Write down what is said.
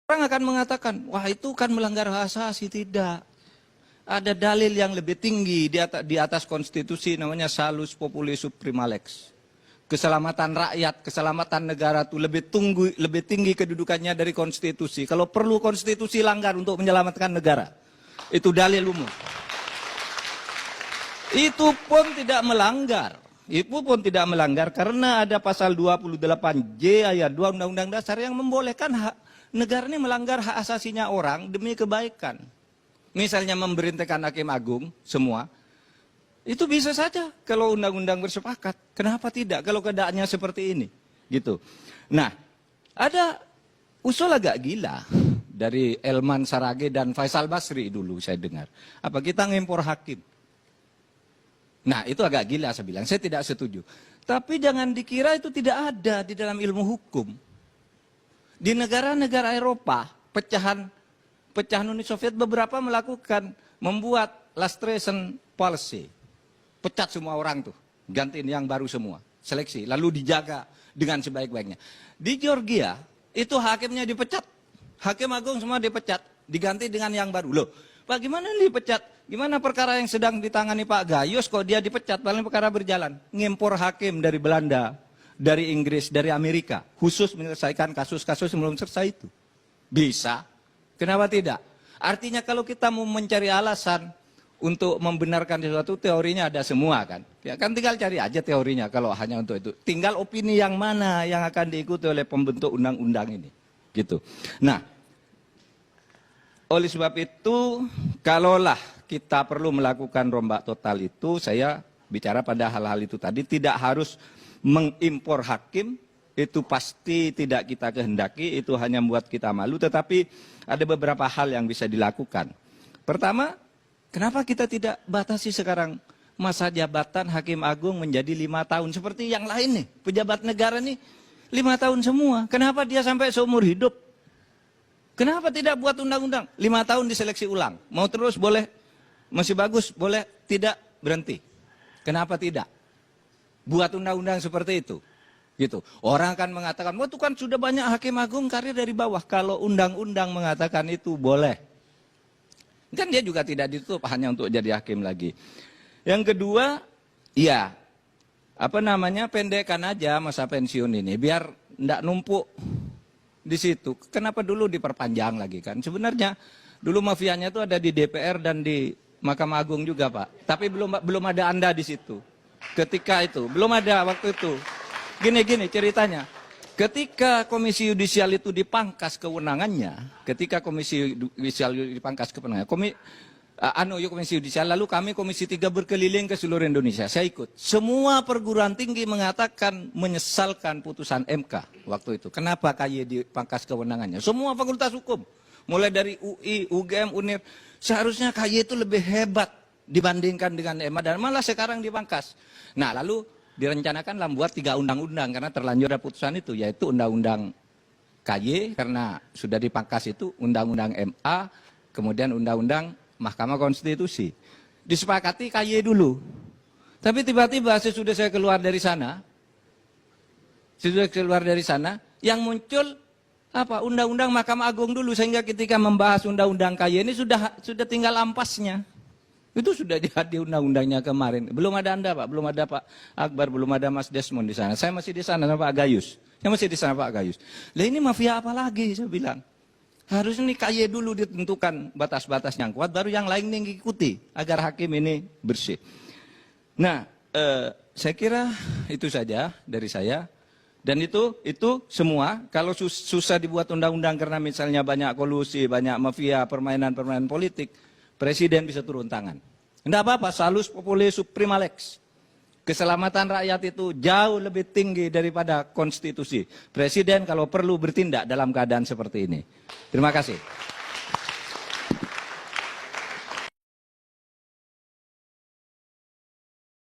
Orang akan mengatakan, wah itu kan melanggar hak asasi. Tidak. Ada dalil yang lebih tinggi di atas konstitusi, namanya salus populi suprema lex. Keselamatan rakyat, keselamatan negara itu lebih tinggi kedudukannya dari konstitusi. Kalau perlu konstitusi langgar untuk menyelamatkan negara. Itu dalil umum. Itu pun tidak melanggar. Itu pun tidak melanggar karena ada pasal 28J ayat 2 Undang-Undang Dasar yang membolehkan negara ini melanggar hak asasinya orang demi kebaikan. Misalnya memberhentikan hakim agung semua, itu bisa saja kalau undang-undang bersepakat. Kenapa tidak kalau keadaannya seperti ini? Gitu. Nah, ada usul agak gila dari Elman Saraghe dan Faisal Basri dulu saya dengar. Apa kita ngimpor hakim? Nah, itu agak gila saya bilang. Saya tidak setuju. Tapi jangan dikira itu tidak ada di dalam ilmu hukum. Di negara-negara Eropa, pecahan Uni Soviet beberapa membuat lustration policy. Pecat semua orang tuh, gantiin yang baru semua, seleksi, lalu dijaga dengan sebaik-baiknya. Di Georgia, itu hakimnya dipecat, hakim agung semua dipecat, diganti dengan yang baru. Loh, Pak gimana dipecat? Gimana perkara yang sedang ditangani Pak Gayus kok dia dipecat, paling perkara berjalan. Ngimpor hakim dari Belanda, dari Inggris, dari Amerika, khusus menyelesaikan kasus-kasus yang belum selesai itu. Bisa, kenapa tidak? Artinya kalau kita mau mencari alasan untuk membenarkan sesuatu, teorinya ada semua kan. Ya kan tinggal cari aja teorinya kalau hanya untuk itu. Tinggal opini yang mana yang akan diikuti oleh pembentuk undang-undang ini. Gitu. Nah, oleh sebab itu, kalaulah kita perlu melakukan rombak total itu, saya bicara pada hal-hal itu tadi, tidak harus mengimpor hakim, itu pasti tidak kita kehendaki, itu hanya membuat kita malu, tetapi ada beberapa hal yang bisa dilakukan. Pertama, kenapa kita tidak batasi sekarang masa jabatan hakim agung menjadi 5 tahun, seperti yang lain nih, pejabat negara nih 5 tahun semua, kenapa dia sampai seumur hidup? Kenapa tidak buat undang-undang? 5 tahun diseleksi ulang. Mau terus boleh, masih bagus, boleh, tidak, berhenti. Kenapa tidak? Buat undang-undang seperti itu. Gitu. Orang akan mengatakan, wah itu kan sudah banyak hakim agung karir dari bawah. Kalau undang-undang mengatakan itu boleh. Kan dia juga tidak ditutup hanya untuk jadi hakim lagi. Yang kedua, ya, pendekkan aja masa pensiun ini. Biar tidak numpuk di situ. Kenapa dulu diperpanjang lagi kan? Sebenarnya dulu mafianya itu ada di DPR dan di Mahkamah Agung juga Pak. Tapi belum ada Anda di situ. Ketika itu belum ada waktu itu. Gini ceritanya. Ketika Komisi Yudisial itu dipangkas kewenangannya, Komisi Yudisial, lalu kami Komisi 3 berkeliling ke seluruh Indonesia. Saya ikut. Semua perguruan tinggi mengatakan menyesalkan putusan MK waktu itu. Kenapa KY dipangkas kewenangannya? Semua fakultas hukum, mulai dari UI, UGM, UNIR, seharusnya KY itu lebih hebat dibandingkan dengan MA dan malah sekarang dipangkas. Nah, lalu direncanakan membuat 3 undang-undang karena terlanjur ada putusan itu, yaitu Undang-Undang KY karena sudah dipangkas itu, Undang-Undang MA, kemudian Undang-Undang Mahkamah Konstitusi. Disepakati KY dulu. Tapi tiba-tiba sesudah saya keluar dari sana, yang muncul Undang-Undang Mahkamah Agung dulu, sehingga ketika membahas Undang-Undang KY ini sudah tinggal ampasnya. Itu sudah di undang-undangnya kemarin. Belum ada Anda Pak, belum ada Pak Akbar, belum ada Mas Desmond di sana. Saya masih di sana sama Pak Gayus. Saya masih di sana Pak Gayus. Lah ini mafia apa lagi saya bilang. Harusnya nih KY dulu ditentukan batas-batas yang kuat, baru yang lain mengikuti agar hakim ini bersih. Nah, saya kira itu saja dari saya. Dan itu semua, kalau susah dibuat undang-undang karena misalnya banyak kolusi, banyak mafia, permainan-permainan politik, Presiden bisa turun tangan. Tidak apa-apa, salus populi suprema lex. Keselamatan rakyat itu jauh lebih tinggi daripada konstitusi. Presiden kalau perlu bertindak dalam keadaan seperti ini. Terima kasih.